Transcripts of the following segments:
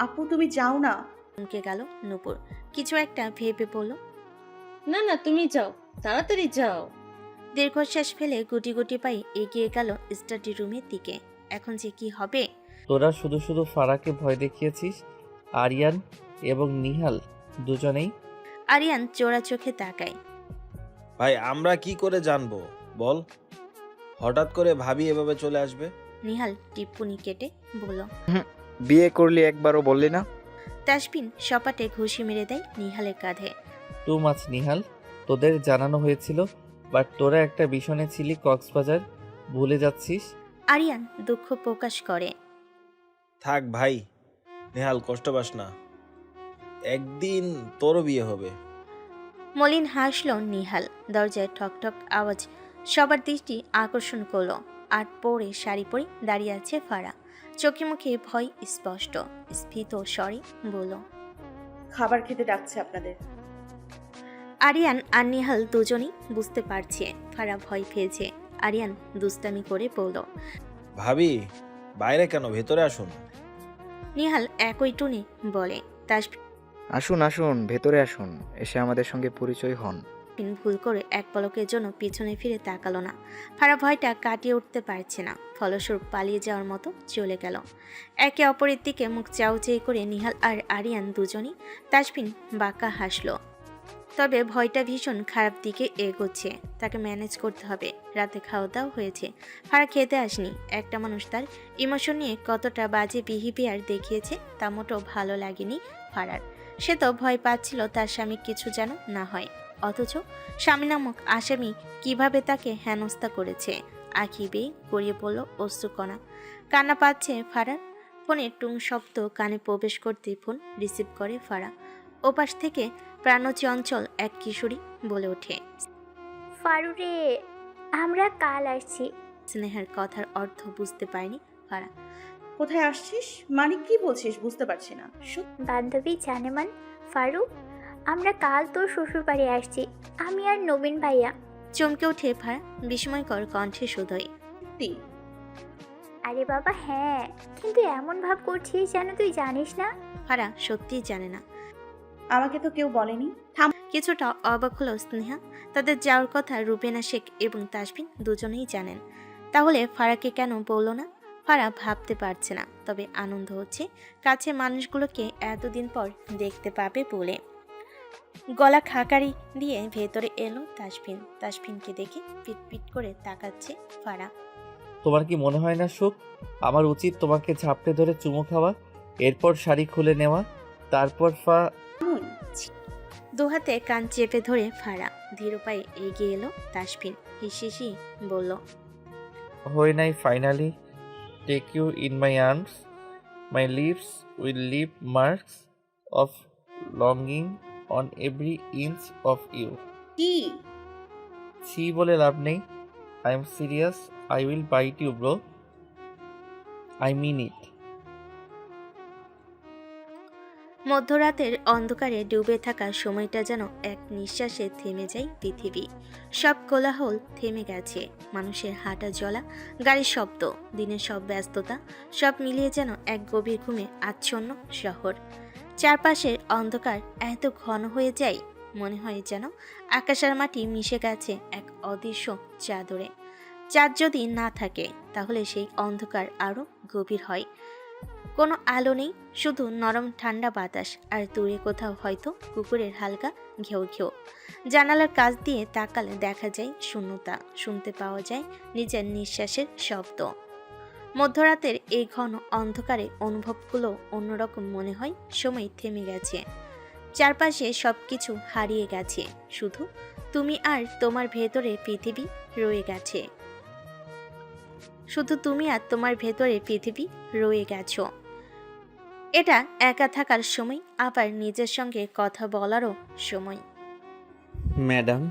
আপু তুমি যাও না। চমকে গেল নূপুর। কিছু একটা ভেবে বলল। না না, তুমি যাও, তাড়াতাড়ি যাও। দীর্ঘশ্বাস ফেলে গুটি গুটি পায়ে এগিয়ে গেল স্টাডি রুমের দিকে। এখন যে কি হবে। তোরা শুধু শুধু ফারাকে ভয় দেখিয়েছিস। আরিয়ান এবং নিহাল দুজনেই। আরিয়ান চোরা চোখে তাকায়। ভাই আমরা কি করে জানবো বল, হঠাৎ করে ভাবি এভাবে চলে আসবে? নিহাল টিপ্পুনি কেটে বলল। বিয়ে করলি একবারও বললি না? তাসবিন সপাটে ঘুষি মেরে দেয় নিহালের কাঁধে। টু মাছ নিহাল, তোদের জানানো হয়েছিল, বাট তোরা একটা মিশনে ছিলি কক্সবাজার, ভুলে যাচ্ছিস। আরিয়ান দুঃখ প্রকাশ করে। থাক ভাই, নেহাল কষ্ট পাস না, একদিন তোরও বিয়ে হবে। মলিন হাসল নিহাল। দরজায় ঠক ঠক আওয়াজ সবার দৃষ্টি আকর্ষণ করলো। আর পরে শাড়ি পরে দাঁড়িয়ে আছে ফারা। চোখে মুখে ভয় স্পষ্ট। স্ফীত স্বরে বলল। খাবার খেতে ডাকছে আপনাদের। আরিয়ান আর নিহাল দুজনেই বুঝতে পারছে ফারা ভয় পেয়েছে। আরিয়ান দুষ্টামি করে বলল। ভাবি বাইরে কেন, ভেতরে আসুন। নিহাল একই টুনে বলে। তাসবিন আসুন আসুন, ভেতরে আসুন, এসে আমাদের সঙ্গে পরিচয় হন। ভুল করে এক পলকের জন্য পিছনে ফিরে তাকালো না। ফারা ভয়টা কাটিয়ে উঠতে পারছে না। ফলস্বরূপ পালিয়ে যাওয়ার মতো চলে গেল। একে অপরের দিকে মুখ চাউচেই করে নিহাল আর আরিয়ান দুজনই। তাসবিন বাঁকা হাসলো। তবে ভয়টা ভীষণ খারাপ দিকে এগোচ্ছে। তাকে ম্যানেজ করতে হবে। রাতে খাওয়া দাওয়া হয়েছে। ফারা খেতে আসেনি। একটা মানুষ তার ইমোশন নিয়ে কতটা বাজে বিহেভিয়ার দেখিয়েছে তা মোটেও ভালো লাগেনি ফারার। সে তো ভয় পাচ্ছিল তার স্বামী কিছু যেন না হয়। অথচ স্বামী নামক আসামি কিভাবে তাকে হেনস্থা করেছে। আঁখি বেয়ে গড়িয়ে পড়ল অশ্রুকণা। কান্না পাচ্ছে ফারার। ফোনের টুং শব্দ কানে প্রবেশ করতে ফোন রিসিভ করে ফারা। ওপাশ থেকে প্রাণচঞ্চল এক কিশোরী বলে ওঠে। ফারুরে, আমরা কাল আসছি। স্নেহের কথার অর্থ বুঝতে পারেনি ফারা। কোথায় আসছিস মানে কি বলছিস বুঝতে পারছি না। বান্ধবী জানেমান, ফারু, আমরা কাল তোর শ্বশুর বাড়ি আসছি, আমি আর নবীন ভাইয়া। চমকে ওঠে ফারা বিস্ময়কর কণ্ঠে শুধোয়। সত্যি? আরে বাবা হ্যাঁ, কিন্তু এমন ভাব করছিস যেন তুই জানিস না। ফারা সত্যিই জানে না। আমাকে তো কেউ বলেনি। থাম। কিছুটা অবাক হলো স্নেহা। তাদের যাওয়ার কথা রুবেনা শেখ এবং তাসবিন দুজনেই জানেন। তাহলে ফারাকে কেন বলল না? ফারা ভাবতে পারছে না। তবে আনন্দ হচ্ছে কাছে মানুষগুলোকে এতদিন পর দেখতে পাবে বলে। গলা খাকারি দিয়ে ভেতরে এলো তাসবিন। তাসবিনকে দেখে পিট করে তাকাচ্ছে ফারা। তোমার কি মনে হয় না সুখ, আমার উচিত তোমাকে ঝাপটে ধরে চুমু খাওয়া, এরপর শাড়ি খুলে নেওয়া, তারপর দুহাতে কান চেপে ধরে ফারা ধীর পায়ে এগিয়ে এলো তাসবিন। হিসিসি বলল। When I finally take you in my arms, my lips will leave marks of longing on every inch of you. কি? ছি বলে লাভ নেই। I am serious. I will bite you, bro. I mean it. মধ্যরাতের অন্ধকারে ডুবে থাকা সময়টা যেন এক নিঃশ্বাসে থেমে যায় পৃথিবী। সব কোলাহল থেমে গেছে। মানুষের হাঁটা চলা, গাড়ির শব্দ, দিনের সব ব্যস্ততা, সব মিলিয়ে যেন এক গভীর ঘুমে আচ্ছন্ন শহর। চারপাশের অন্ধকার এত ঘন হয়ে যায়, মনে হয় যেন আকাশ আর মাটি মিশে গেছে এক অদৃশ্য চাদরে। চাঁদ যদি না থাকে তাহলে সেই অন্ধকার আরো গভীর হয়। কোনো আলো নেই, শুধু নরম ঠান্ডা বাতাস আর দূরে কোথাও হয়তো কুকুরের হালকা ঘেউ ঘেউ। জানালার কাছ দিয়ে তাকালে দেখা যায় শূন্যতা, শুনতে পাওয়া যায় নিজের নিঃশ্বাসের শব্দ। মধ্যরাতের এই ঘন অন্ধকারে অনুভবগুলো অন্যরকম মনে হয়। সময় থেমে গেছে, চারপাশে সবকিছু হারিয়ে গেছে, শুধু তুমি আর তোমার ভেতরে পৃথিবী রয়ে গেছে। শুধু তুমি আর তোমার ভেতরে পৃথিবী রয়ে গেছো। এটা একা থাকার সময়, আবার নিজের সঙ্গে কথা বলারও সময়। ম্যাডাম।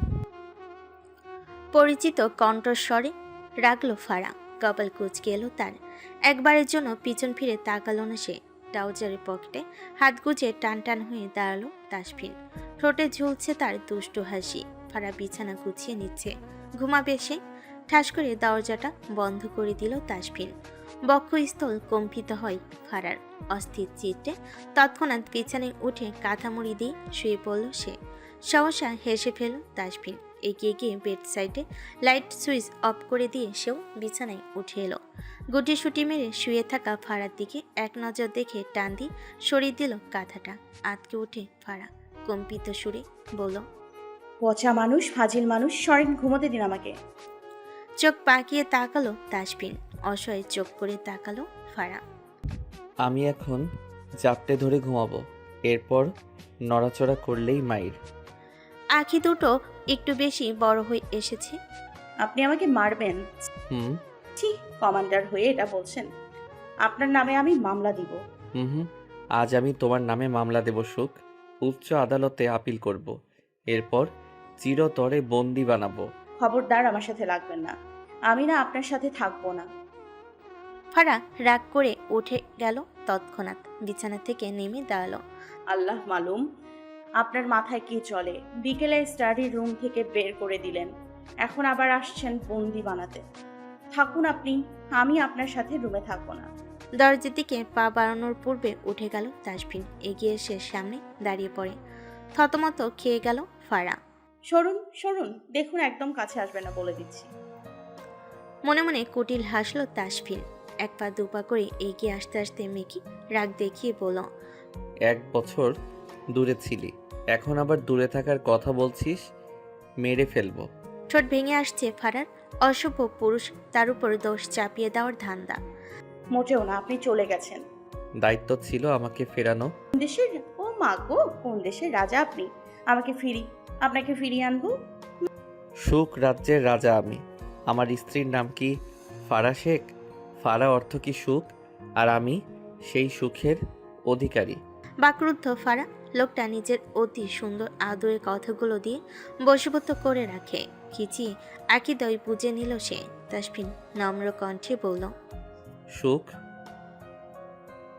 পরিচিত কণ্ঠস্বরে রাগলো ফারা। কপাল কুঁচকে এলো তার। একবারের জন্য পিছন ফিরে তাকালো না সে। ট্রাউজারের পকেটে হাত গুজে টান টান হয়ে দাঁড়ালো তাসবিন। ঠোঁটে ঝুলছে তার দুষ্টু হাসি। ফারা বিছানা গুছিয়ে নিচ্ছে, ঘুমাবে সে। ঠাস করে দরজাটা বন্ধ করে দিল তাসবিন। বক্ষস্থল কম্পিত হয় ফারার। অস্থির চিত্তে তৎক্ষণাৎ বিছানায় উঠে কাঁথা মুড়ি দিয়ে শুয়ে পড়ল সে। সহসা হেসে ফেল তাসফিন। এগিয়ে গিয়ে বেড সাইডে লাইট সুইচ অফ করে দিয়ে সেও বিছানায় উঠে এলো। গুটিসুটি মেরে শুয়ে থাকা ফারার দিকে এক নজর দেখে টান দিয়ে সরিয়ে দিল কাঁথাটা। আতকে উঠে ফারা কম্পিত সুরে বলল, পচা মানুষ, ফাজিল মানুষ, সরেন, ঘুমোতে দিন আমাকে। চোখ পাকিয়ে তাকালো তাসফিন। অসহায় চোখ করে তাকালো ফারা। আমি এখন জাপটে ধরে ঘুমাবো, এরপর নড়াচড়া করলেই মাইর। আঁখি দুটো একটু বেশি বড় হয়ে এসেছে। আপনি আমাকে মারবেন? হুম ছি, কমান্ডার হয়ে এটা বলছেন? আপনার নামে আমি মামলা দিব। হুম হুম আজ আমি তোমার নামে মামলা দেব সুখ। উচ্চ আদালতে আপিল করব, এরপর চিরতরে বন্দি বানাবো। খবরদার আমার সাথে লাগবেন না, আমি না আপনার সাথে থাকবো না। ফারা রাগ করে উঠে গেল। তৎক্ষণাৎ বিছানা থেকে নেমে দাঁড়ালো। আল্লাহ মালুম আপনার মাথায় কি চলে। বিকেলে স্টাডি রুম থেকে বের করে দিলেন, এখন আবার আসছেন বন্দি বানাতে। থাকুন আপনি, আমি আপনার সাথে রুমে থাকবো না। দরজার দিকে পা বাড়ানোর পূর্বে উঠে গেল তাসফিন। এগিয়ে এসে সামনে দাঁড়িয়ে পড়ে। থতমত খেয়ে গেল ফারা। সরুন সরুন, দেখুন একদম কাছে আসবে না বলে দিচ্ছি। মনে মনে কুটিল হাসলো তাসফিন। এক পা দুপা করে এগিয়ে আসতে আসতে মেকি রাগ দেখিয়ে বলল, 1 বছর দূরে ছিলি, এখন আবার দূরে থাকার কথা বলছিস? মেরে ফেলবো। ঠোঁট ভেঙে আসছে ফারার। অসভ্য পুরুষ, তার উপর দোষ চাপিয়ে দেওয়ার ধান্দা। মোটেও না, আপনি চলে গেছেন। দায়িত্ব ছিল আমাকে ফেরানো। কোন দেশের, ও মা গো, কোন দেশের রাজা আপনি? আপনাকে ফিরিয়ে আনবো। সুখ রাজ্যের রাজা আমি। আমার স্ত্রীর নাম কি ফারা শেখ? ফারা অর্থ কি সুখ, আর আমি সেই সুখের অধিকারী। বাকরুদ্ধ ফারা। লোকটা নিজের অতি সুন্দর আদরের কথাগুলো দিয়ে বশীভূত করে রাখে। খিচিয়ে আকিদয় বুঝে নিল সে। তাসফিন নম্র কণ্ঠে বলল, সুখ,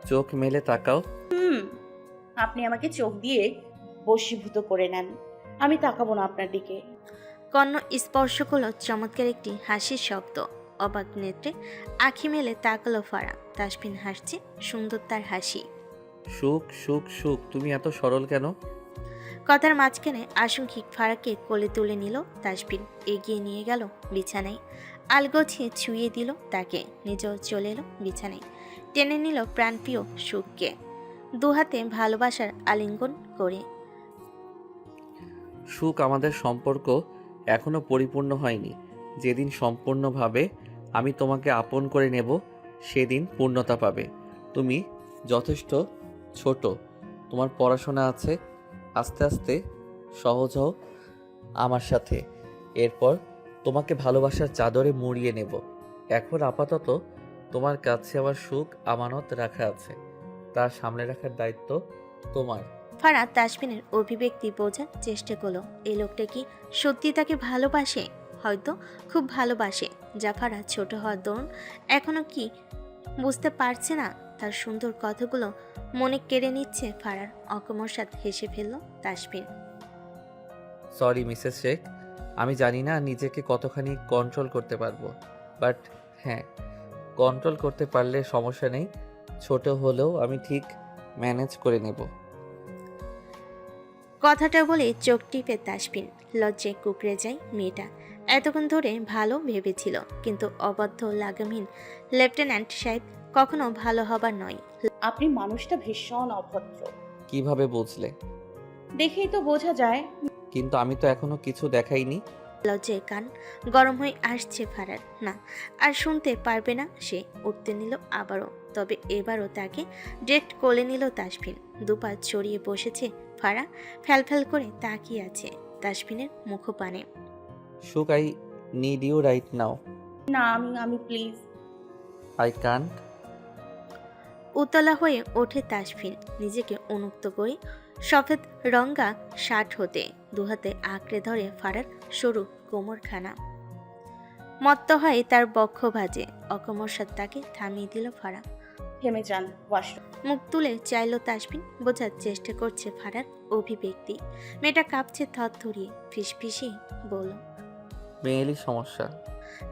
চোখ মেলে তাকাও। আপনি আমাকে চোখ দিয়ে বশীভূত করে নেন, আমি তাকাবো না আপনার দিকে। কর্ণ স্পর্শ করল চমৎকার একটি হাসির শব্দ। অবাক নেত্রে আখি মেলে তাকালো ফারা। তাসফিন হাসছে, সুন্দর তার হাসি। সুখ সুখ সুখ, তুমি এত সরল কেন? কথার মাঝখানে আশঙ্কিক ফারাকে কোলে তুলে নিল তাসফিন। এগিয়ে নিয়ে গেল বিছানায়। আলগোছিয়ে ছুঁয়ে দিল তাকে। নিজেও চলে এলো বিছানায়। টেনে নিল প্রাণপ্রিয় সুখকে দুহাতে ভালোবাসার আলিঙ্গন করে। সুখ, আমাদের সম্পর্ক এখনো পরিপূর্ণ হয়নি। যেদিন সম্পূর্ণভাবে আমি তোমাকে আপন করে নেব, সেদিন পূর্ণতা পাবে। তুমি যথেষ্ট ছোট, তোমার পড়াশোনা আছে। আস্তে আস্তে সহজ হও আমার সাথে, এরপর তোমাকে ভালোবাসার চাদরে মুড়িয়ে নেব। এখন আপাতত তোমার কাছে আমার সুখ আমানত রাখা আছে, তা সামলে রাখার দায়িত্ব তোমার। ফারা তাসফিনের অভিব্যক্তি বোঝার চেষ্টা করলো। এই লোকটা কি সত্যি তাকে ভালোবাসে? হয়তো খুব ভালোবাসে, যা ফারা ছোট হওয়ার দরুন এখনো কি বুঝতে পারছে না। তার সুন্দর কথাগুলো মনে কেড়ে নিচ্ছে ফারার। অকমরসাৎ হেসে ফেলল তাসফিন। সরি মিসেস শেখ, আমি জানি না নিজেকে কতখানি কন্ট্রোল করতে পারবো, বাট হ্যাঁ, কন্ট্রোল করতে পারলে সমস্যা নেই। ছোট হলেও আমি ঠিক ম্যানেজ করে নেব। কথাটা বলে চোখ টিপে তাসফিন। লজ্জায় কুকড়ে যায় মেয়েটা। এতক্ষণ ধরে ভালো ভেবেছিল, কিন্তু অবাধ্য লাগামহীন লেফটেন্যান্ট সাহেব কখনো ভালো হবার নয়। আপনি মানুষটা ভীষণ অভদ্র। কিভাবে বুঝলে? দেখেই তো বোঝা যায়। কিন্তু আমি তো এখনো কিছু দেখাইনি। লজ্জায় কান গরম হয়ে আসছে ফারার। না, আর শুনতে পারবে না সে। উঠতে নিল আবারও, তবে এবারও তাকে ডিরেক্ট কোলে নিল তাসফিন। দুপা ছড়িয়ে বসেছে ফারা, ফ্যালফ্যাল করে তাকিয়ে আছে তাসফিনের মুখপানে। সুখ, I need you right now. না, আমি প্লিজ। I can't. উতলা হয়ে ওঠে তাসফিন, নিজেকে উন্মুক্ত করে সফেদ রঙ্গা শার্ট হতে দুহাতে আঁকড়ে ধরে ফারার সরু কোমরখানা। মত্ত হয় তার বক্ষ ভাজে। অকমরসাৎ তাকে থামিয়ে দিল ফারা। থেমে যান, ওয়াশরুম। মুখ তুলে চাইল তাসফিন। বোঝার চেষ্টা করছে ফারার অভিব্যক্তি। মেয়েটা কাঁপছে থরথরিয়ে। ফিসফিসিয়ে বলল, মেয়েলি সমস্যা।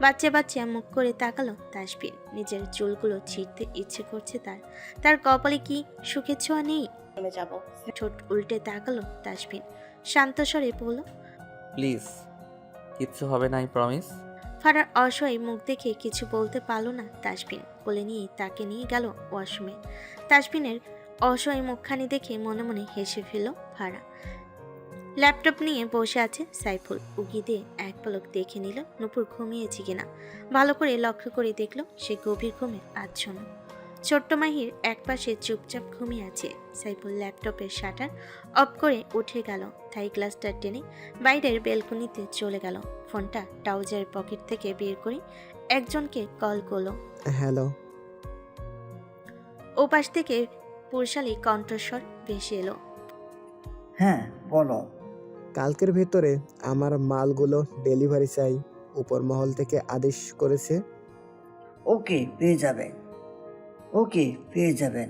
বাচ্চা বাচ্চা মুখ করে তাকালো তাসবিন। নিজের চুলগুলো ছিঁড়তে ইচ্ছে করছে তার। তার কপালে কি সুখের ছোঁয়া নেই? নেমে যাব। ঠোঁট উল্টে তাকালো তাসবিন। শান্ত স্বরে বলল, প্লিজ, কিচ্ছু হবে না, আই প্রমিস। ফারার অসহায় মুখ দেখে কিছু বলতে পারলো না তাসবিন। কোলে নিয়ে তাকে নিয়ে গেল ওয়াশরুমে। তাসবিনের অসহায় মুখখানি দেখে মনে মনে হেসে ফেলল ফারা। ল্যাপটপ নিয়ে বসে আছে সাইফুল। উকি দিয়ে এক পলক দেখে নিল নূপুর ঘুমিয়েছে কিনা। ভালো করে লক্ষ্য করে দেখল সে গভীর ঘুমে আচ্ছন্ন। ছোট্ট মাহির একপাশে চুপচাপ ঘুমিয়ে আছে। সাইফুল ল্যাপটপের শাটার অফ করে উঠে গেল। থাই গ্লাসটা টেনে বাইরের বেলকনিতে চলে গেল। ফোনটা ট্রাউজার পকেট থেকে বের করে একজনকে কল করলো। হ্যালো। ওপাশ থেকে পুরশালী কণ্ঠস্বর ভেসে এলো। হ্যাঁ বলো। কালকের ভেতরে আমার মালগুলো ডেলিভারি চাই। উপর মহল থেকে আদেশ করেছে। ওকে পেয়ে যাবেন, ওকে পেয়ে যাবেন।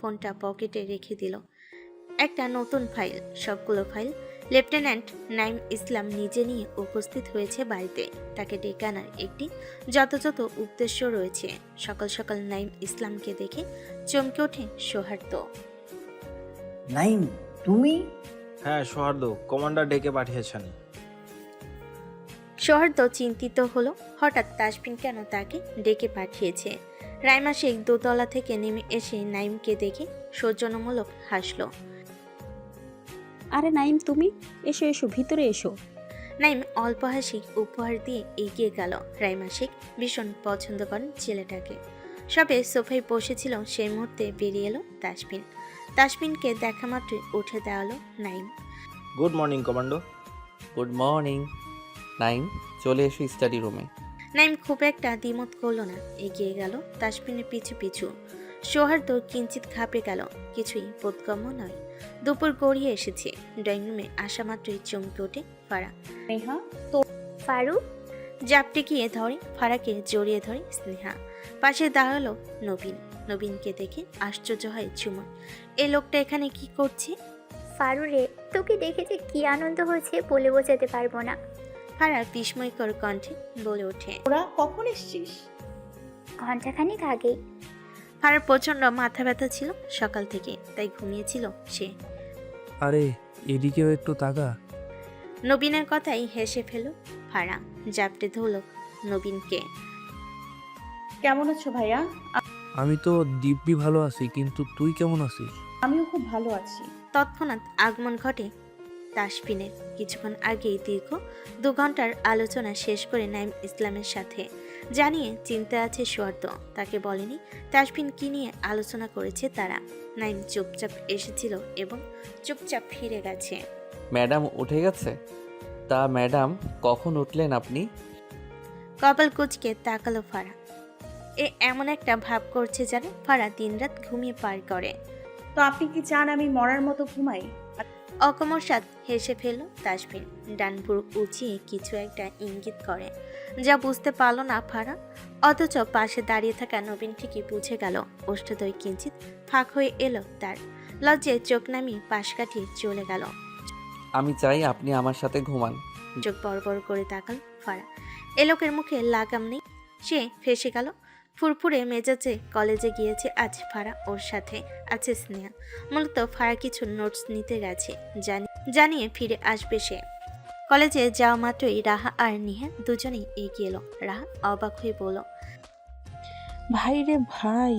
ফোনটা পকেটে রেখে দিল। একটা নতুন ফাইল, সবগুলো ফাইল। লেফটেন্যান্ট নাইম ইসলাম নিজে নিয়ে উপস্থিত হয়েছে বাড়িতে। তাকে ডেকে আনার একটি যথাযথ উদ্দেশ্য রয়েছে। সকাল সকাল নাইম ইসলামকে দেখে চমকে ওঠে সৌহার্দ্য। নাইম তুমি? হ্যাঁ সোহার্দ, কমান্ডার ডেকে পাঠিয়েছেন। সৌহার্দ্য চিন্তিত হলো, হঠাৎ তাসবিন কেন তাকে ডেকে পাঠিয়েছে। রাইমা শেখ দোতলা থেকে নেমে এসে নাইমকে দেখে সৌজন্যমূলক হাসল। আরে নাইম, তুমি এসো এসো, ভিতরে এসো। নাইম অল্প হাসি উপহার দিয়ে এগিয়ে গেল। রাইমা শেখ ভীষণ পছন্দ করেন ছেলেটাকে। সবে সোফায় বসেছিল, সেই মুহূর্তে বেরিয়ে এলো তাসবিন। তাসবিনকে দেখা মাত্রই উঠে দেওয়ালো Naim. Good morning commando. Good morning. Naim, চলে এসো স্টাডি রুমে। নাইম খুব একটা দ্বিমত করলো না, এগিয়ে গেল তাসবিনের পিছু পিছু। সৌহার্দ্য কিঞ্চিত ঘাপে গেল, কিছুই বোধগম্য নয়। দুপুর গড়িয়ে এসেছে। ড্রয়িং রুমে আসা মাত্রই চমকে ওঠে ফারা। নেহা, ফারু, জাপটে গিয়ে ধরে ফারাকে, জড়িয়ে ধরে স্নেহা। পাশে দাঁড়ালো নবীন। নবীনকে দেখে আশ্চর্য হয় ঝুমুর। এই লোকটা এখানে কি করছে? ফারু রে, তোকে দেখে যে কি আনন্দ হয়েছে বলে বোঝাতে পারবো না। ফারা বিস্ময়কর কণ্ঠে বলে ওঠে। ওরা কখন এসছিস? ঘন্টাখানিক আগেই। ফারার প্রচন্ড মাথা ব্যথা ছিল সকাল থেকে, তাই ঘুমিয়েছিল সে। আরে এদিকেও একটু তাকা। নবীনের কথাই হেসে ফেল ফারা। জাপটে ধরল নবীনকে। কেমন আছো ভাইয়া? আমি তো দিব্যি ভালো আছি, কিন্তু তুই কেমন আছিস? আমিও খুব ভালো আছি। তৎক্ষণাৎ আগমন ঘটে তাসবিনের। কিছুক্ষণ আগেই দীর্ঘ 2 ঘন্টার আলোচনা শেষ করে নাইম ইসলামের সাথে জানিয়ে চিন্তা আছে সৌহার্দ্য। তাকে বলেনি তাসবিন কি নিয়ে আলোচনা করেছে তারা। নাইম চুপচাপ এসেছিল এবং চুপচাপ ফিরে গেছে। ম্যাডাম উঠে গেছে? তা ম্যাডাম, কখন উঠলেন আপনি? কপাল কুচকে তাকালো ফারা। এমন একটা ভাব করছে যেন ফারা দিনরাত ঘুমিয়ে পার করে। তো আপনি কি চান আমি মরার মতো ঘুমাই? অকমর সাথ হেসে ফেলল তাসবিন। ডানপুর উঁচিয়ে কিছু একটা ইঙ্গিত করে, যা বুঝতে পারল না ফারা। অথচ পাশে দাঁড়িয়ে থাকা নবীন ঠিকই বুঝে গেল। ওষ্ঠদ্বয় কিঞ্চিত ফাঁক হয়ে এলো তার। লজ্জায় চোখ নামিয়ে পাশ কাটিয়ে চলে গেল। আমি চাই আপনি আমার সাথে ঘুমান। চোখ বড় বড় করে তাকাল ফারা। এ লোকের মুখে লাগাম নেই। সে ফেসে গেল। ফুরফুরে মেজাজে কলেজে গিয়েছে আজ ফারা, ওর সাথে আছে স্নেহা। মূলত ফারা কিছু নোটস নিতে গেছে, জানিয়ে ফিরে আসবে সে। কলেজে যাওয়া মাত্রই রাহা আর নিহা দুজনেই এগিয়ে এলো। রাহা অবাক হয়ে বলল, ভাই রে ভাই,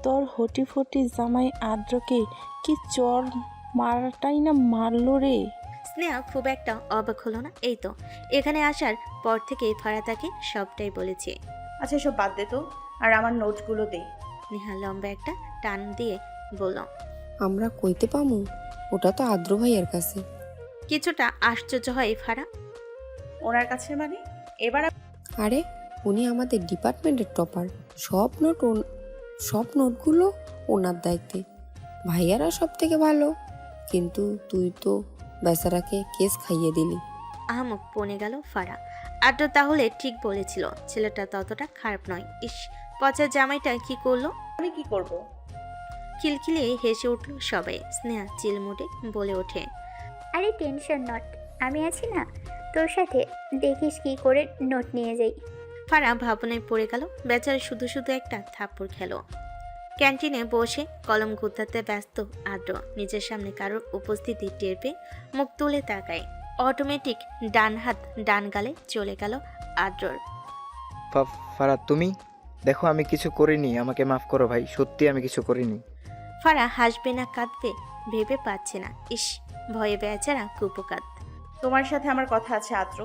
তোর হটি ফটি জামাই আদ্রকে কি চর মারাটাই না মারলো রে। স্নেহা খুব একটা অবাক হলো না। এই তো এখানে আসার পর থেকেই ফারা তাকে সবটাই বলেছে। আচ্ছা সব বাদ দে তো, আর আমার নোটগুলো দে। নেহা লম্বা একটা টান দিয়ে বলল, আমরা কইতে পামু? ওটা তো আদ্র ভাইয়ের কাছে। কিছুটা আশ্চর্য হয় ফারা। ওনার কাছে মানে? এবার আরে উনি আমাদের ডিপার্টমেন্টের টপার। সব নোটগুলো ওনার দায়িত্বে। ভাইয়ারা সব থেকে ভালো, কিন্তু তুই তো বেচারাকে কেস খাইয়ে দিলি। আহামক পনে গেল ফারা। আদ্র তাহলে ঠিক বলেছিল, ছেলেটা ততটা খারাপ নয়। ইস, পচা জামাইটা কি করলো? আমি কি করব? খিলখিলিয়ে হেসে উঠল সবাই। স্নেহা চিলমুটে বলে ওঠে, আরে টেনশন নট, আমি আছি না। তোর সাথে দেখিস কি করে নোট নিয়ে যাই। ফারা ভাবনায় পড়ে গেল। বেচারা শুধু শুধু একটা থাপ্পড় খেলো। ক্যান্টিনে বসে কলম গুতাতে ব্যস্ত আদ্র নিজের সামনে কারোর উপস্থিতি টের পেয়ে মুখ তুলে তাকায়। অটোমেটিক ডান হাত ডান গালে চলে গেল আদ্রর। ফারাদ তুমি দেখো আমি কিছু করিনি, আমাকে মাফ করো ভাই, সত্যি আমি কিছু করিনি। ফারা হাসবে না কাঁদবে ভেবে পাচ্ছে না। ইস, ভয়ে বেচারা কুপকাত। তোমার সাথে আমার কথা আছে আদ্র।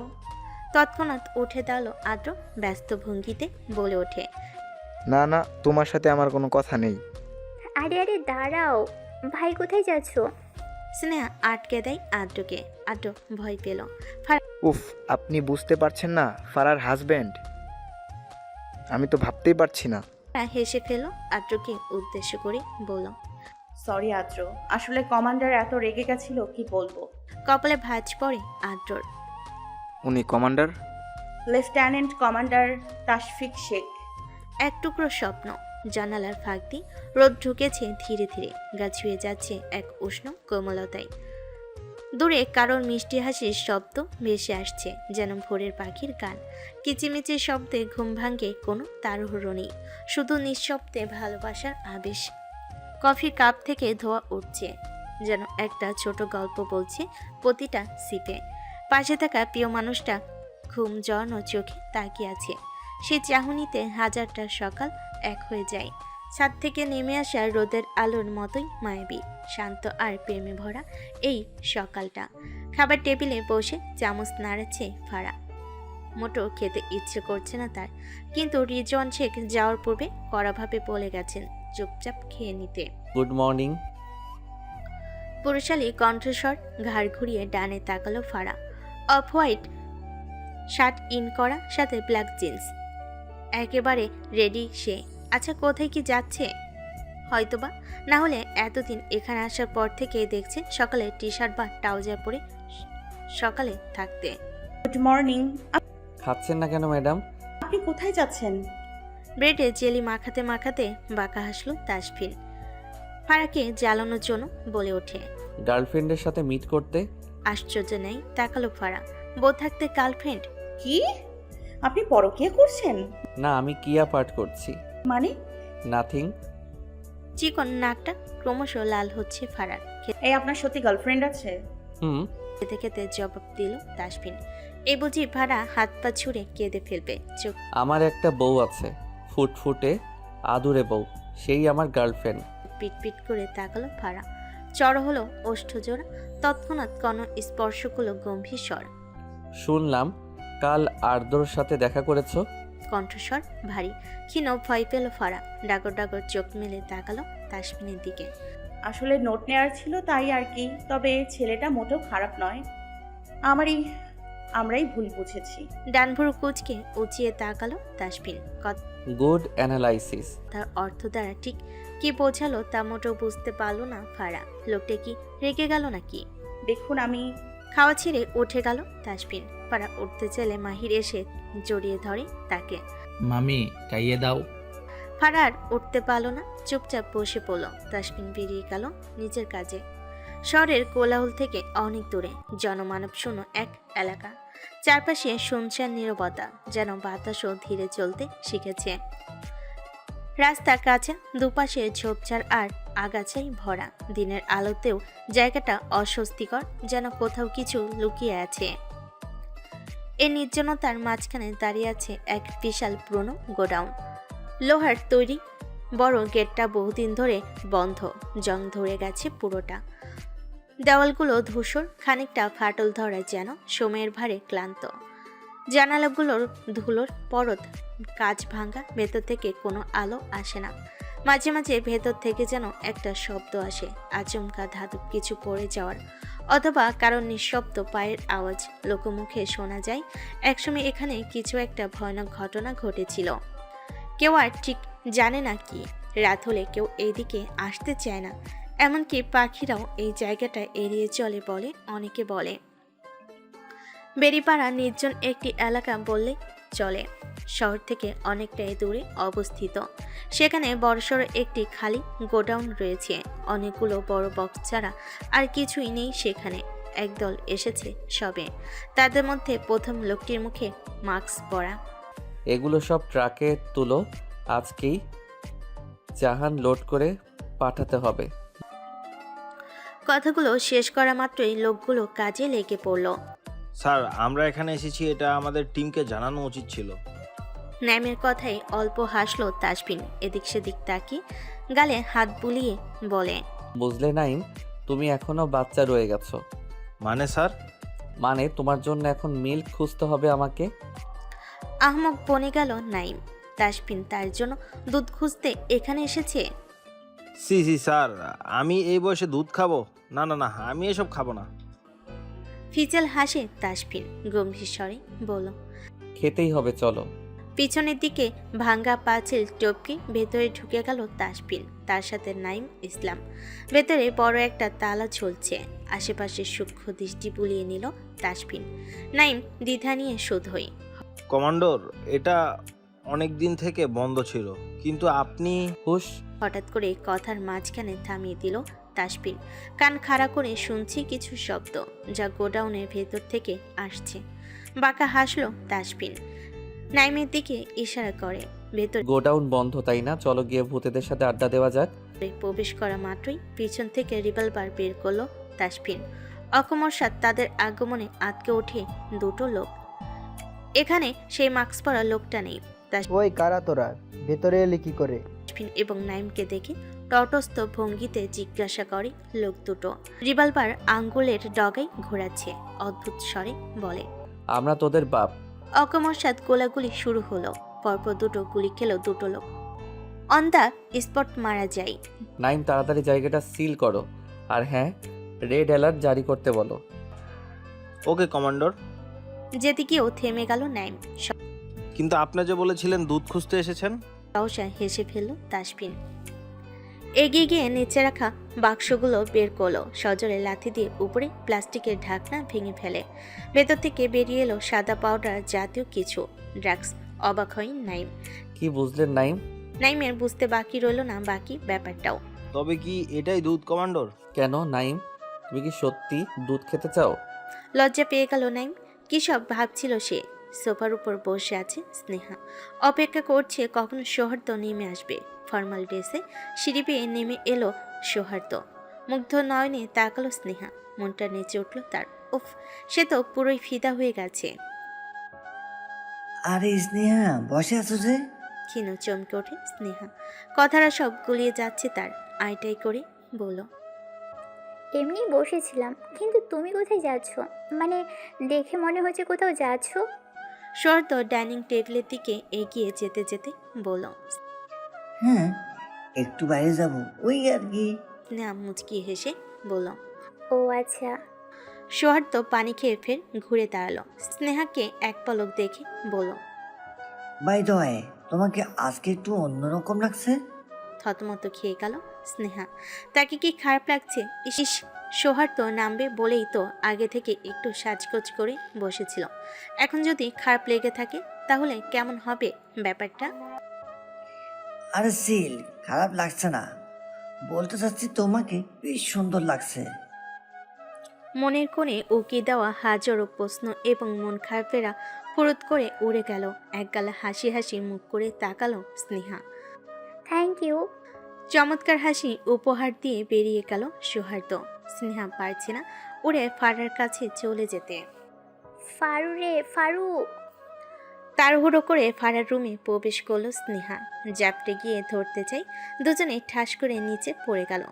তৎক্ষণাৎ উঠে দাঁড়ালো আদ্র ব্যস্ত ভঙ্গিতে বলে ওঠে। না না, তোমার সাথে আমার কোনো কথা নেই। আরে আরে দাঁড়াও, ভাই কোথায় যাচ্ছ? স্নেহা আটকে দেয় আদ্রকে। আদ্র ভয় পেল। উফ, আপনি বুঝতে পারছেন না, ফারার হাজবেন্ড। আমি তো ভাবতেই পারছি না। ফারা হেসে ফেল আদ্রকে উদ্দেশ্য করে বলল। সরি আদ্র, আসলে কমান্ডার এত রেগে গেছিল কি বলবো। কপালে ভাঁজ পড়ে আদ্রর। উনি commander? Lieutenant commander Tashfiq Sheikh. এক টুকরো স্বপ্ন। জানালার ফাঁক দিয়ে রোদ ঢুকেছে ধীরে ধীরে, গা ছুঁয়ে যাচ্ছে এক উষ্ণ কোমলতায়। দূরে কারোর মিষ্টি হাসির শব্দ ভেসে আসছে, যেন ভোরের পাখির গান। কিচিমিচির শব্দে ঘুম ভাঙে কোনো তাড়াহুড়ো নেই, শুধু নিঃশব্দে ভালোবাসার আবেশ। কফি কাপ থেকে ধোয়া উঠছে, যেন একটা ছোট গল্প বলছে প্রতিটা সিপে। পাশে থাকা প্রিয় মানুষটা ঘুম জড়ানো চোখে তাকিয়ে আছে। সে চাহনিতে হাজারটা সকাল এক হয়ে যায়। ছাদ থেকে নেমে আসা রোদের আলোর মতোই মায়াবী, শান্ত আর প্রেমে ভরা এই সকালটা। খাবার টেবিলে বসে চামচ নাড়াচ্ছে ফারা। মোটো খেতে ইচ্ছে করছে না তার, কিন্তু রিজওয়ান শেখ যাওয়ার পূর্বে কড়াভাবে বলে গেছেন চুপচাপ খেয়ে নিতে। Good morning. পুরুষালী কণ্ঠস্বর ঘাড় ঘুরিয়ে ডানে তাকালো ফারা। অফ হোয়াইট শার্ট ইন করা, সাথে ব্ল্যাক জিন্স, একেবারে রেডি সে। আচ্ছা, কোথায় কি যাচ্ছে? হয়তোবা, না হলে এতদিন এখানে আসার পর থেকে দেখছে সকালে টি শার্ট বা ট্রাউজার পরে সকালে থাকতে। Good morning. খাচ্ছেন না কেন ম্যাডাম? আপনি কোথায় যাচ্ছেন? ব্রেডে জেলি মাখাতে মাখাতে বাঁকা হাসলো তাসফিন। ফারাকে জ্বালানোর জন্য বলে ওঠে। গার্লফ্রেন্ডের সাথে মিট করতে। আশ্চর্য নেই তাকালো ফারা। বউ থাকতে গার্লফ্রেন্ড? কি? আপনি পরকীয়া করছেন? না, আমি কিয়া পাঠ করছি। মানে? নাথিং। চিকন নাকটা ক্রমশ লাল হচ্ছে ফারার। এই আপনার সত্যি গার্লফ্রেন্ড আছে? হুম। খেতে খেতে জবাব দিল তাসফিন। এই বুঝি ফারা হাত পা ছুঁড়ে কেঁদে ফেলবে। চোখ। আমার একটা বউ আছে, ফুটফুটে আদুরে বউ, সেই আমার গার্লফ্রেন্ড। পিট পিট করে তাকালো ফারা। চড় হলো ওষ্ঠজোড়া। তৎক্ষণাৎ কোনো স্পর্শ করলো গম্ভীর স্বর। শুনলাম কাল আর্দ্রর সাথে দেখা করেছো। কণ্ঠস্বর ভারী ক্ষীণ। ভয় পেল ফারা। ডাগর ডাগর চোখ মেলে তাকালো তাসফিনের দিকে। আসলে নোট নেওয়ার ছিল তাই আর কি, তবে ছেলেটা মোটেও খারাপ নয়। আমরাই ভুল বুঝেছি। ডানভুর কুচকে উঁচিয়ে তাকালো তাসফিন। Good analysis. তার অর্থ দ্বারা ঠিক কি বোঝালো তা মোটেও বুঝতে পারলো না ফারা। লোকটা কি রেগে গেল নাকি? দেখুন আমি। খাওয়া ছেড়ে উঠে গেল তাসফিন। ফারা উঠতে চাইলে মাহির এসে জড়িয়ে ধরে তাকে। মামি খাইয়ে দাও। ফারা আর উঠতে পারলো না, চুপচাপ বসে পড়ল। তাসফিন বেরিয়ে গেল নিজের কাজে। শহরের কোলাহল থেকে অনেক দূরে জনমানব শূন্য এক এলাকা। চারপাশে শুনশান নীরবতা, যেন বাতাসও ধীরে চলতে শিখেছে। রাস্তার কাছে দুপাশে ঝোপঝাড় আর আগাছায় ভরা। দিনের আলোতেও জায়গাটা অস্বস্তিকর, যেন কোথাও কিছু লুকিয়ে আছে। এই নির্জনতার মাঝখানে দাঁড়িয়ে আছে এক বিশাল পুরনো গোডাউন। লোহার তৈরি বড় গেটটা বহুদিন ধরে বন্ধ, জং ধরে গেছে পুরোটা। দেওয়ালগুলো ধূসর, খানিকটা ফাটল ধরা, যেন সময়ের ভারে ক্লান্ত। জানালাগুলোর ধুলোর পরত, কাঁচ ভাঙা, ভেতর থেকে কোনো আলো আসে না। মাঝে মাঝে ভেতর থেকে যেন একটা শব্দ আসে, আচমকা ধাতব কিছু পড়ে যাওয়ার, অথবা কারণ নিঃশব্দ পায়ের আওয়াজ। লোকমুখে শোনা যায় একসময় এখানে কিছু একটা ভয়ানক ঘটনা ঘটেছিল। কেউ আর ঠিক জানে না কি। রাত হলে কেউ এইদিকে আসতে চায় না, এমনকি পাখিরাও এই জায়গাটা এড়িয়ে চলে বলে অনেকে বলে। বেরিপাড়া নির্জন একটি এলাকা বললে চলে, শহর থেকে অনেকটাই দূরে অবস্থিত। সেখানে বড়সড় একটি খালি গোডাউন রয়েছে, অনেকগুলো বড় বক্স ছাড়া আর কিছুই নেই সেখানে। একদল এসেছে সবে। তাদের মধ্যে প্রথম লোকটির মুখে মাস্ক পরা। এগুলো সব ট্রাকে তুলো, আজকেই জাহান লোড করে পাঠাতে হবে। কথাগুলো শেষ করা মাত্রই লোকগুলো কাজে লেগে পড়ল। স্যার, আমরা এখানে এসেছি এটা আমাদের টিমকে জানানো উচিত ছিল। ন্যামের কথায় অল্প হাসলো তাসফিন। এদিক সেদিক তাকিয়ে গালে হাত বুলিয়ে বলে, বুঝলে নাইম, তুমি এখনো বাচ্চা রয়ে গেছো। মানে স্যার? মানে তোমার জন্য এখন মিল্ক খুঁজতে হবে আমাকে। আহমক বনে গেল নাইম। তাসফিন তার জন্য দুধ খুঁজতে এখানে এসেছে? সি স্যার, আমি এই বয়সে দুধ খাবো? না না না, আমি এসব খাবো না। ফিচেল হাসে তাসফিন গম্ভীর স্বরে বলল, খেতেই হবে, চলো। পিছনের দিকে ভাঙ্গা পাঁচিল টপকে ভেতরে ঢুকে গেল তাসফিন, তার সাথে নাইম ইসলাম। ভেতরে বড় একটা তালা ঝুলছে। আশেপাশে সূক্ষ্ম দৃষ্টি বুলিয়ে নিল তাসফিন। নাইম দ্বিধা নিয়ে শোধই, কমান্ডর, এটা অনেক দিন থেকে বন্ধ ছিল, কিন্তু আপনি হুশ। হঠাৎ করে কথার মাঝখানে থামিয়ে দিল তাসফিন। কান খাড়া করে শুনছি কিছু শব্দ, যা গোডাউনের ভেতর থেকে আসছে। বাঁকা হাসলো তাসফিন, নাইমের দিকে ইশারা করে। ভেতরে গোডাউন বন্ধ, তাই না? চলো গিয়ে ভূতেদের সাথে আড্ডা দেওয়া যাক। প্রবেশ করা মাত্রই পিছন থেকে রিভলভার বের করলো তাসফিন। অকস্মাৎ তাদের আগমনে আটকে ওঠে দুটো লোক। এখানে সেই মাস্ক পরা লোকটা নেই। ওই কারা তোরা, ভেতরে এলি কি করে? তাসফিন এবং নাইমকে দেখে তটস্থ ভঙ্গিতে জিজ্ঞাসা করে লোক দুটো। রিভলভার আঙ্গুলের ডগায় ঘোরাচ্ছে, অদ্ভুত স্বরে বলে, আমরা তোদের বাপ। অকস্মাৎ গোলাগুলি শুরু হলো। পরপর দুটো গুলি খেলো দুটো লোক। অন দ্য স্পট মারা যায়। নাইম, তাড়াতাড়ি জায়গাটা সিল করো, আর হ্যাঁ, রেড অ্যালার্ট জারি করতে বলো। ওকে কমান্ডর। যেদিকেও থেমে গেল নাইম। কিন্তু আপনি যে বলেছিলেন দুধ খুঁজতে এসেছেন। সহসা হেসে ফেলল তাসফিন। এগিয়ে গিয়ে নিচে রাখা বাক্সগুলো বের করলো। সজোরে লাথি দিয়ে উপরে প্লাস্টিকের ঢাকনা ভেঙে ফেলে। ভেতর থেকে বেরিয়ে এলো সাদা পাউডার জাতীয় কিছু ড্রাগস। অবাক হয় নাইম। কি বুঝলেন নাইম? নাইমের বুঝতে বাকি রইল না বাকি ব্যাপারটাও। তবে কি এটাই দুধ কমান্ডর? কেন নাইম, তুমি কি সত্যি দুধ খেতে চাও? লজ্জা পেয়ে গেল নাইম। কি সব ভাবছিল সে। সোফার উপর বসে আছে স্নেহা, অপেক্ষা করছে কখন সৌহার্দ্য নেমে আসবে। ফর্মাল ড্রেসে সিঁড়ি বেয়ে নেমে এলো সৌহার্দ্য। মুগ্ধ নয়নে তাকালো স্নেহা। মনটা নেচে উঠল তার। উফ, সে তো পুরোই ফিদা হয়ে গেছে। আরে স্নেহা, বসে আছো যে? ক্ষীণ চমকে ওঠে স্নেহা। কথাটা সব গুলিয়ে যাচ্ছে তার। আইটাই করে বলল, এমনি বসেছিলাম, কিন্তু তুমি কোথায় যাচ্ছ? মানে দেখে মনে হচ্ছে কোথাও যাচ্ছ। সৌহার্দ্য ডাইনিং টেবিলের দিকে এগিয়ে যেতে যেতে বলল, হ্যাঁ, একটু বাইরে যাব, ওই আর কি। স্নেহা মুচকি হেসে বলল, ও আচ্ছা। সৌহার্দ্য পানি খেয়ে ফের ঘুরে দাঁড়ালো। স্নেহাকে এক পলক দেখে বলল, বাই দ্য ওয়ে, তোমাকে আজকে একটু অন্যরকম লাগছে। থতমত খেয়ে গেল স্নেহা। তাকে কি খারাপ লাগছে? ইস, সৌহার্দ্য নামবে বলেই তো আগে থেকে একটু সাজগোজ করে বসেছিল। এখন যদি খারাপ লেগে থাকে তাহলে কেমন হবে ব্যাপারটা? আরে সিল, খারাপ লাগছে না, বলতে চাচ্ছি তোমাকে বেশ সুন্দর লাগছে। মনের কোণে উকি দেওয়া হাজারো প্রশ্ন এবং মন খারাপেরা ফুরুত করে উড়ে গেল। একগালা হাসি হাসি মুখ করে তাকালো স্নেহা। Thank you. চমৎকার হাসি উপহার দিয়ে বেরিয়ে গেল সৌহার্দ্য। স্নেহা পারছে না উড়ে ফারার কাছে চলে যেতে। ফারু রে ফারু। তাড়াহুড়ো করে ফারার রুমে প্রবেশ করলো স্নেহা। জাপটে গিয়ে ধরতে চাই, দুজনে ঠাস করে নিচে পড়ে গেল।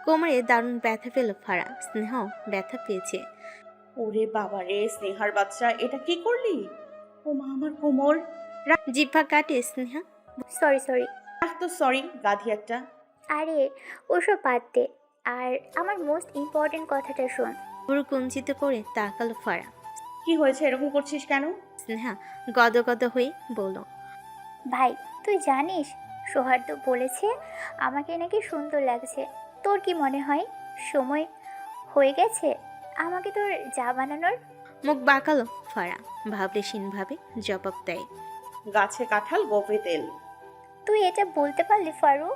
কোমরে দারুণ ব্যথা পেল ফারা। স্নেহাও ব্যথা পেয়েছে। ওরে বাবা রে, স্নেহার বাচ্চা, এটা কি করলি? ও মা, আমার কোমর। জিহ্বা কাটে স্নেহা। Sorry sorry. রাখ তো সরি, গাধি একটা। আরে ওসব বাদ দে, আর আমার মোস্ট ইম্পর্টেন্ট কথাটা শোন। পুরো কুঞ্চিত করে তাকালো ফারা। কি হয়েছে, এরকম করছিস কেন? স্নেহা গদগদ হয়ে বলল, ভাই তুই জানিস সৌহার্দ্য বলেছে আমাকে নাকি সুন্দর লাগছে। তোর কি মনে হয় সময় হয়ে গেছে আমাকে তোর যা বানানোর? মুখ বাঁকালো ফারা। ভাবলেশীন ভাবে জবাব দেয়, গাছে কাঁঠাল গোপে তেল। তুই এটা বলতে পারলি ফারু?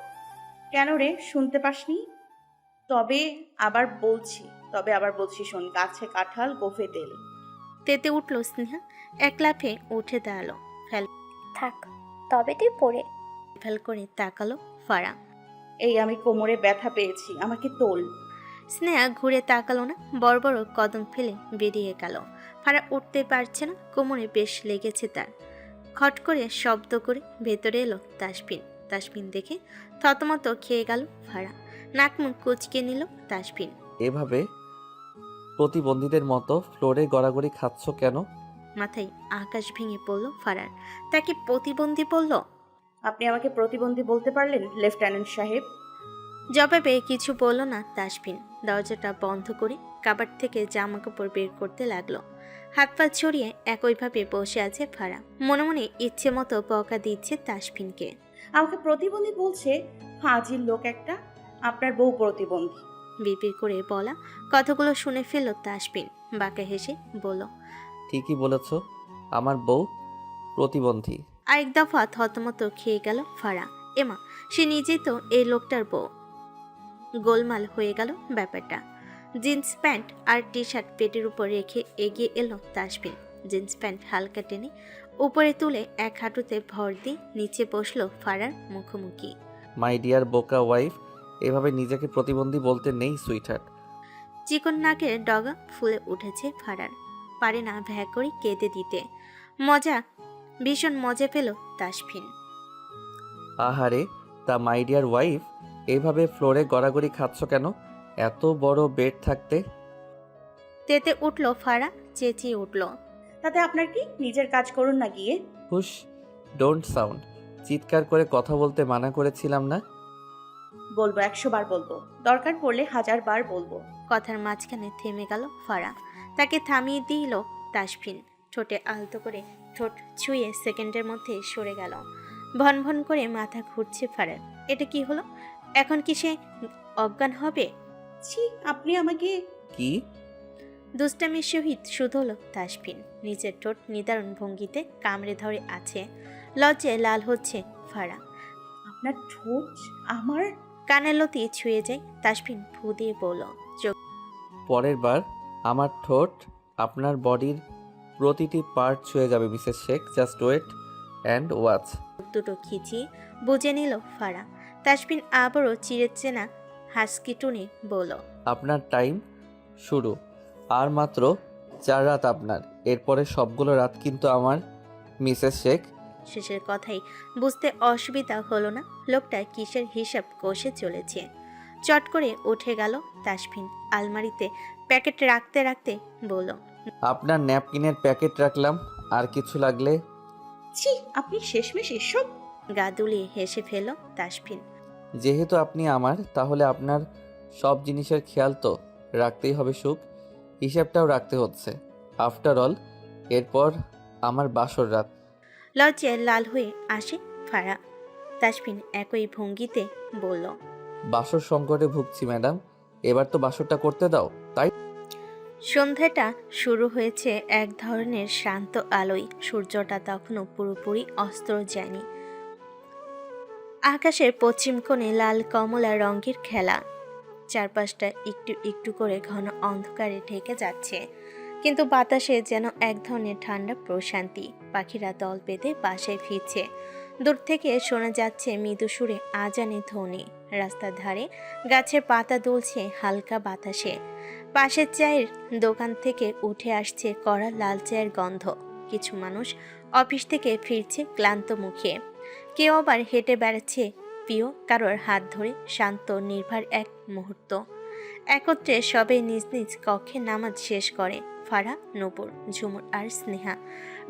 কেন রে, শুনতে পাসনি? তবে আবার বলছি, তবে আবার বলছি শোন, গাছে কাঁঠাল গোফে তেল। তেতে উঠল স্নেহা, এক লাফে উঠে দাঁড়ালো। থাক, তবে তুই পড়ে। ফেল করে তাকালো ফারা। এই আমি কোমরে ব্যথা পেয়েছি, আমাকে তোল। স্নেহা ঘুরে তাকালো না, বড় বড় কদম ফেলে বেরিয়ে গেল। ফারা উঠতে পারছে না, কোমরে বেশ লেগেছে তার। খট করে শব্দ করে ভেতরে এলো তাসফিন। তাসফিন দেখে থতমত খেয়ে গেল ফারা। নাক মুখ কুচকে নিল তাসফিন। এভাবে প্রতিবন্ধীদের মতো ফ্লোরে গড়াগড়ি খাচ্ছ কেন? মাথায় আকাশ ভেঙে পড়ল ফারার। তাকে প্রতিবন্ধী বলল? আপনি আমাকে প্রতিবন্ধী বলতে পারলেন লেফটেন্যান্ট সাহেব? জবাবে কিছু বলল না তাসফিন। দরজাটা বন্ধ করে কাবার্ড থেকে জামা কাপড় বের করতে লাগলো। হাত পা ছড়িয়ে একইভাবে বসে আছে ফারা। মনে মনে ইচ্ছে মতো বকা দিচ্ছে তাসফিনকে। আমাকে প্রতিবন্ধী বলছে? ফাজিল লোক একটা। আপনার বউ প্রতিবন্ধী। বিপির করে বলা কথাগুলো শুনে ফেলল তাসফিন। বাঁকা হেসে বলল, ঠিকই বলেছ, আমার বউ প্রতিবন্ধী। আরেক দফা থতমত খেয়ে গেল ফারা। এমা, সে নিজেই তো এই লোকটার বউ। গোলমাল হয়ে গেল ব্যাপারটা। জিন্স প্যান্ট আর টি শার্ট পেটের উপর রেখে এগিয়ে এলো তাসফিন। জিন্স প্যান্ট হালকা টেনে উপরে তুলে এক হাঁটুতে ভর দিয়ে নিচে বসলো ফারার মুখোমুখি। মাই ডিয়ার বোকা ওয়াইফ, এভাবে নিজেকে প্রতিবন্ধী বলতে নেই সুইটহার্ট। চিকন নাকের ডগা ফুলে উঠেছে ফারার। পারে না ভ্যা করে কেঁদে দিতে। মজা, ভীষণ মজা পেল তাসফিন। আহারে, তা মাই ডিয়ার ওয়াইফ, এইভাবে ফ্লোরে গড়াগড়ি খাচ্ছ কেন? এত বড় বেড থাকতে। তেতে উঠল ফারা, চেঁচিয়ে উঠল, তাতে আপনার কি? নিজের কাজ করুন না গিয়ে। হুশ, ডোন্ট সাউন্ড। চিৎকার করে কথা বলতে মানা করেছিলাম না? বলবো, 100 বার বলবো, দরকার পড়লে 1000 বার বলবো। কথার মাঝখানে থেমে গেল ফারা। তাকে থামিয়ে দিল তাসফিন। ঠোঁটে আলতো করে ঠোঁট ছুঁয়ে সেকেন্ডের মধ্যে সরে গেল। ভন ভন করে মাথা ঘুরছে ফারার। এটা কি হলো? এখন কি সে অজ্ঞান হবে? ছি, আপনি আমাকে। কি? দুষ্টামির সহিত শুধল তাসফিন। নিজের ঠোঁট নিদারুণ ভঙ্গিতে কামড়ে ধরে আছে। লজ্জায় লাল হচ্ছে ফারা। আপনার ঠোঁট আমার কানের লতি ছুঁয়ে যায়। তাসফিন ফু দিয়ে বলল, চোখ পরের বার আমার ঠোঁট আপনার বডির প্রতিটি পার্ট ছুঁয়ে যাবে Mrs Sheikh. Just wait and watch. দুটো খিচিয়ে বুঝে নিল ফারা। তাসফিন আবারও চিড়ে চেনা হাসকি টুনে বলল, আপনার টাইম শুরু। আর মাত্র 4 রাত আপনার, এরপরে সবগুলো রাত কিন্তু আমার মিসেস শেখ। শেষের কথাই বুঝতে অসুবিধা হলো না লোকটা কিসের হিসাব কষে চলেছে। চট করে উঠে গেল তাসফিন। আলমারিতে প্যাকেট রাখতে রাখতে বলল, আপনার ন্যাপকিনের প্যাকেট রাখলাম, আর কিছু লাগলে। ছি, আপনি শেষমেশ এসব। গা দুলিয়ে হেসে ফেল তাসফিন। যেহেতু আপনি আমার, তাহলে আপনার সব জিনিসের খেয়াল তো রাখতেই হবে সুখ। হিসাবটাও রাখতে হচ্ছে। আফটার অল, এরপর আমার বাসর রাত। লজ্জায় লাল হয়ে আসে ফারা। তাসফিন একই ভঙ্গিতে বলল, বাসর সংকটে ভুগছি ম্যাডাম, এবার তো বাসরটা করতে দাও। তাই সন্ধ্যাটা শুরু হয়েছে এক ধরনের শান্ত আলোয়। সূর্যটা তখনও পুরোপুরি অস্ত যায়নি। আকাশের পশ্চিম কোণে লাল কমলা রঙের খেলা। চারপাশটা একটু একটু করে ঘন অন্ধকারে ঢেকে যাচ্ছে, কিন্তু বাতাসে যেন এক ধরনের ঠান্ডা প্রশান্তি। পাখিরা দল বেঁধে বাসায় ফিরছে। দূর থেকে শোনা যাচ্ছে মৃদু সুরে আজানে ধ্বনি। রাস্তার ধারে গাছের পাতা দুলছে হালকা বাতাসে। পাশের চায়ের দোকান থেকে উঠে আসছে কড়া লাল চায়ের গন্ধ। কিছু মানুষ অফিস থেকে ফিরছে ক্লান্ত মুখে। কেউ আবার হেঁটে বেড়াচ্ছে প্রিয় কারোর হাত ধরে। শান্ত নির্ভর এক মুহূর্ত। একত্রে সবে নিজ নিজ কক্ষে নামাজ শেষ করে। ফারা, নূপুর, ঝুমুর আর স্নেহা।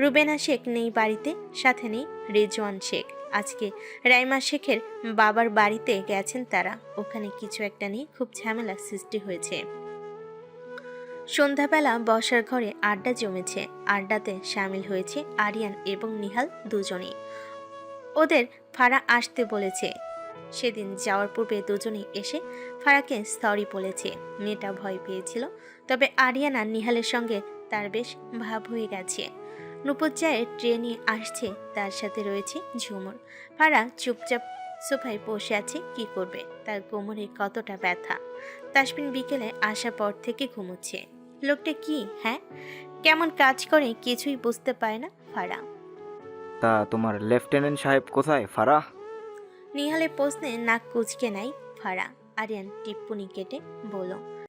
রুবেনা শেখ নেই বাড়িতে, সাথে নেই রেজওয়ান শেখ। আজকে রাইমা শেখের বাবার বাড়িতে গেছেন তারা। ওখানে কিছু একটা নিয়ে খুব ঝামেলা সৃষ্টি হয়েছে। সন্ধ্যাবেলা বসার ঘরে আড্ডা জমেছে। আড্ডাতে সামিল হয়েছে আরিয়ান এবং নিহাল দুজনেই। ওদের ফারা আসতে বলেছে। সেদিন যাওয়ার পূর্বে দুজনেই এসে ফারাকে সরি বলেছে। মেয়েটা ভয় পেয়েছিল, তবে আরিয়ান আর নিহালের সঙ্গে তার বেশ ভাব হয়ে গেছে। নূপুর চায়ের ট্রে নিয়ে আসছে, তার সাথে রয়েছে ঝুমুর। ফারা চুপচাপ সোফায় বসে আছে, কি করবে, তার কোমরে কতটা ব্যথা। তাসবিন বিকেলে আসার পর থেকে ঘুমোচ্ছে। লোকটা কি, হ্যাঁ, কেমন কাজ করে কিছুই বুঝতে পারে না ফারা। তা তোমার লেফটেন্যান্ট সাহেব কোথায় ফারাহ? নিহালের প্রশ্নে নাক কুচকে নেয় ফারা। আরিয়ান টিপ্পনি কেটে বলল,